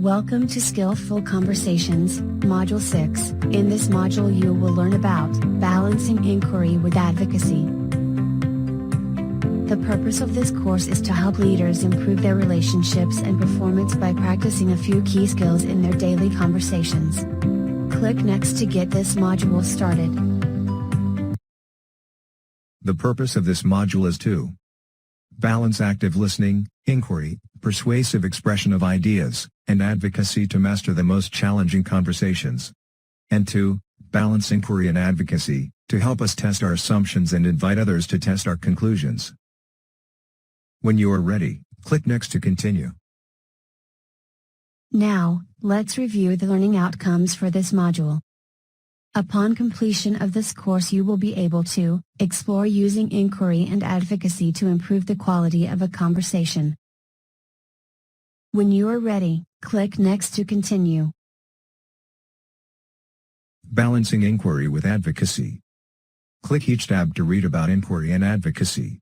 Welcome to Skillful Conversations, Module 6. In this module you will learn about balancing inquiry with advocacy. The purpose of this course is to help leaders improve their relationships and performance by practicing a few key skills in their daily conversations. Click Next to get this module started. The purpose of this module is to balance active listening, inquiry, persuasive expression of ideas, and advocacy to master the most challenging conversations. And to balance inquiry and advocacy, to help us test our assumptions and invite others to test our conclusions. When you are ready, click Next to continue. Now, let's review the learning outcomes for this module. Upon completion of this course you will be able to explore using inquiry and advocacy to improve the quality of a conversation. When you are ready, click Next to continue. Balancing inquiry with advocacy. Click each tab to read about inquiry and advocacy.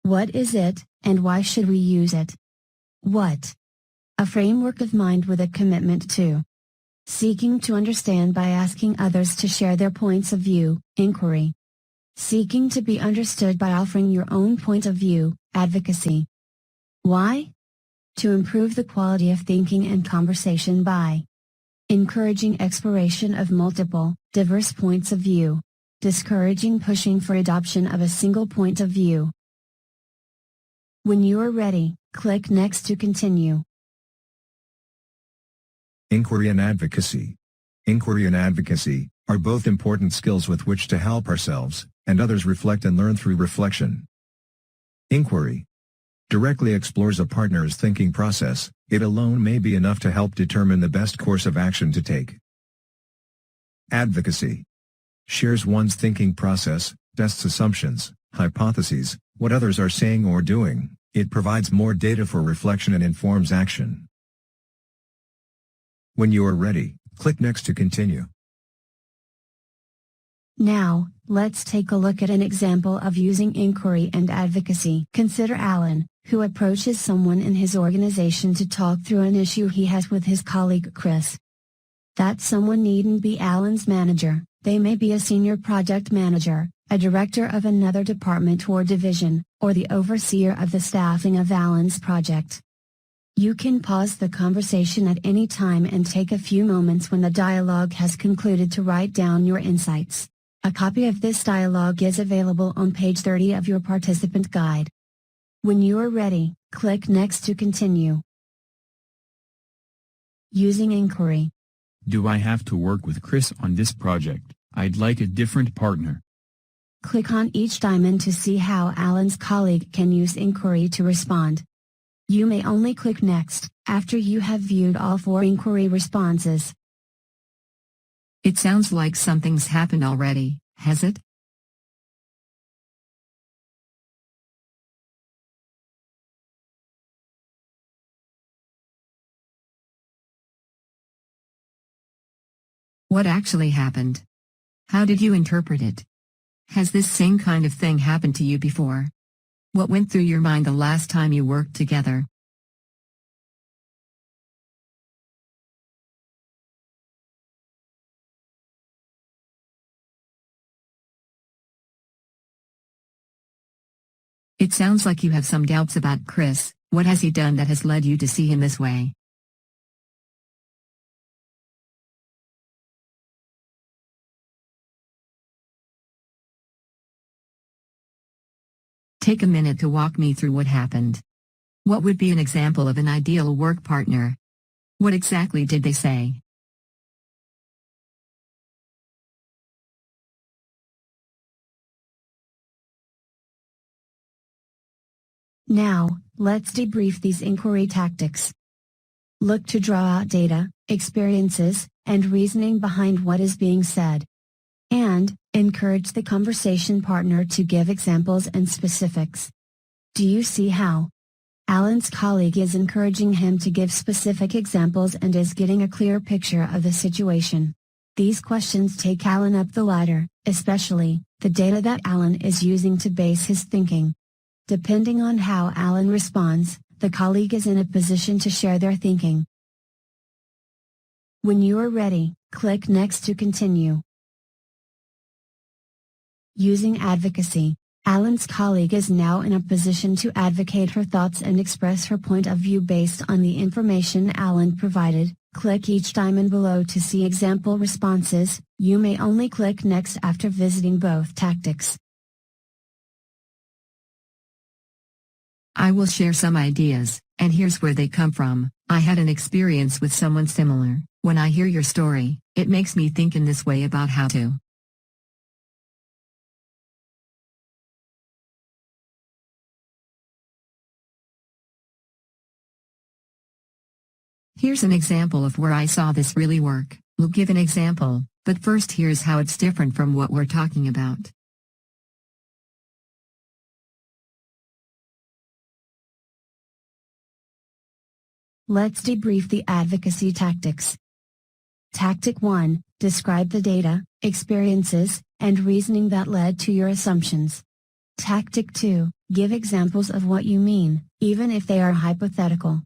What is it, and why should we use it? What? A framework of mind with a commitment to seeking to understand by asking others to share their points of view, inquiry. Seeking to be understood by offering your own point of view, advocacy. Why? To improve the quality of thinking and conversation by encouraging exploration of multiple, diverse points of view. Discouraging pushing for adoption of a single point of view. When you are ready, click Next to continue. Inquiry and advocacy. Inquiry and advocacy are both important skills with which to help ourselves and others reflect and learn through reflection. Inquiry directly explores a partner's thinking process. It alone may be enough to help determine the best course of action to take. Advocacy shares one's thinking process, tests assumptions, hypotheses, what others are saying or doing. It provides more data for reflection and informs action. When you are ready, click Next to continue. Now, let's take a look at an example of using inquiry and advocacy. Consider Alan, who approaches someone in his organization to talk through an issue he has with his colleague Chris. That someone needn't be Alan's manager, they may be a senior project manager, a director of another department or division, or the overseer of the staffing of Alan's project. You can pause the conversation at any time and take a few moments when the dialogue has concluded to write down your insights. A copy of this dialogue is available on page 30 of your participant guide. When you are ready, click Next to continue. Using inquiry. Do I have to work with Chris on this project? I'd like a different partner. Click on each diamond to see how Alan's colleague can use inquiry to respond. You may only click Next after you have viewed all 4 inquiry responses. It sounds like something's happened already, has it? What actually happened? How did you interpret it? Has this same kind of thing happened to you before? What went through your mind the last time you worked together? It sounds like you have some doubts about Chris. What has he done that has led you to see him this way? Take a minute to walk me through what happened. What would be an example of an ideal work partner? What exactly did they say? Now, let's debrief these inquiry tactics. Look to draw out data, experiences, and reasoning behind what is being said. And, encourage the conversation partner to give examples and specifics. Do you see how Alan's colleague is encouraging him to give specific examples and is getting a clear picture of the situation? These questions take Alan up the ladder, especially the data that Alan is using to base his thinking. Depending on how Alan responds, the colleague is in a position to share their thinking. When you are ready, click Next to continue. Using advocacy, Alan's colleague is now in a position to advocate her thoughts and express her point of view based on the information Alan provided. Click each diamond below to see example responses. You may only click Next after visiting both tactics. I will share some ideas, and here's where they come from. I had an experience with someone similar. When I hear your story, it makes me think in this way about how to. Here's an example of where I saw this really work. We'll give an example, but first here's how it's different from what we're talking about. Let's debrief the advocacy tactics. Tactic 1, describe the data, experiences, and reasoning that led to your assumptions. Tactic 2, give examples of what you mean, even if they are hypothetical.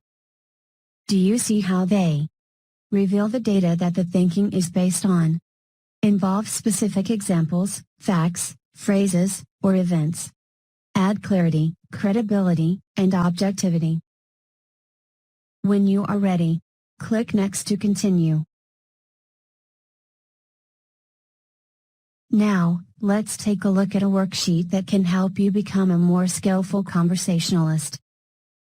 Do you see how they reveal the data that the thinking is based on? Involve specific examples, facts, phrases, or events. Add clarity, credibility, and objectivity. When you are ready, click Next to continue. Now, let's take a look at a worksheet that can help you become a more skillful conversationalist.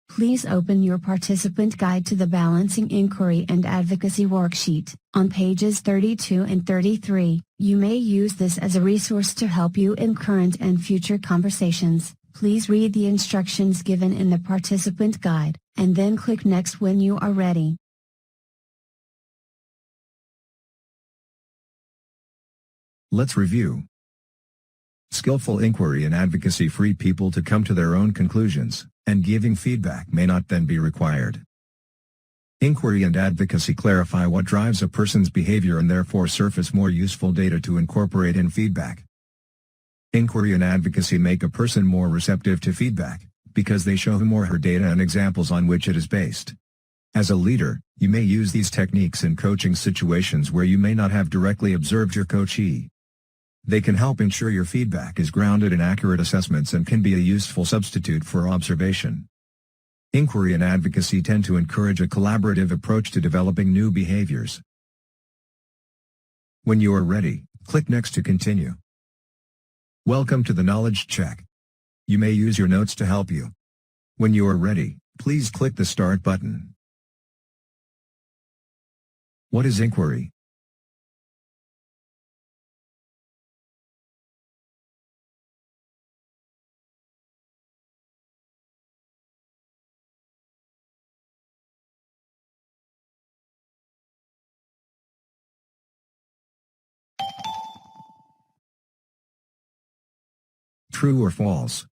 Please open your participant guide to the Balancing Inquiry and Advocacy worksheet, on pages 32 and 33. You may use this as a resource to help you in current and future conversations. Please read the instructions given in the participant guide, and then click Next when you are ready. Let's review. Skillful inquiry and advocacy free people to come to their own conclusions, and giving feedback may not then be required. Inquiry and advocacy clarify what drives a person's behavior and therefore surface more useful data to incorporate in feedback. Inquiry and advocacy make a person more receptive to feedback, because they show him or her data and examples on which it is based. As a leader, you may use these techniques in coaching situations where you may not have directly observed your coachee. They can help ensure your feedback is grounded in accurate assessments and can be a useful substitute for observation. Inquiry and advocacy tend to encourage a collaborative approach to developing new behaviors. When you are ready, click Next to continue. Welcome to the Knowledge Check. You may use your notes to help you. When you are ready, please click the Start button. What is inquiry? True or false?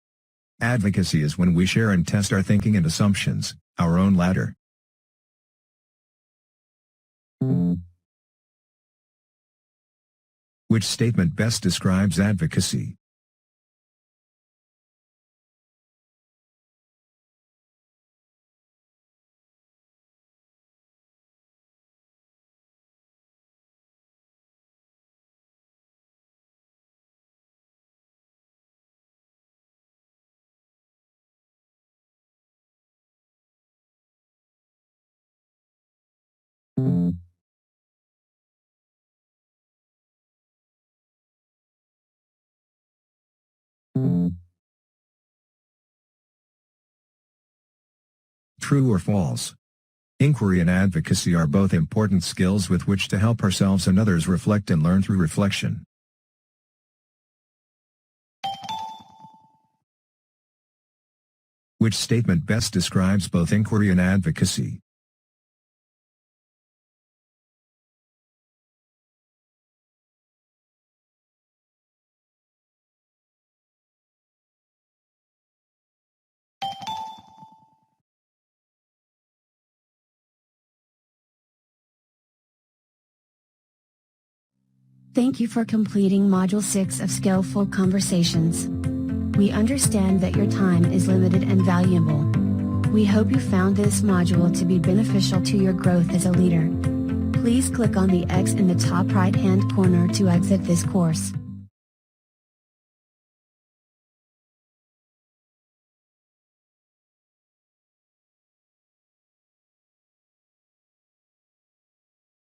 Advocacy is when we share and test our thinking and assumptions, our own ladder. Which statement best describes advocacy? True or false? Inquiry and advocacy are both important skills with which to help ourselves and others reflect and learn through reflection. Which statement best describes both inquiry and advocacy? Thank you for completing Module 6 of Skillful Conversations. We understand that your time is limited and valuable. We hope you found this module to be beneficial to your growth as a leader. Please click on the X in the top right-hand corner to exit this course.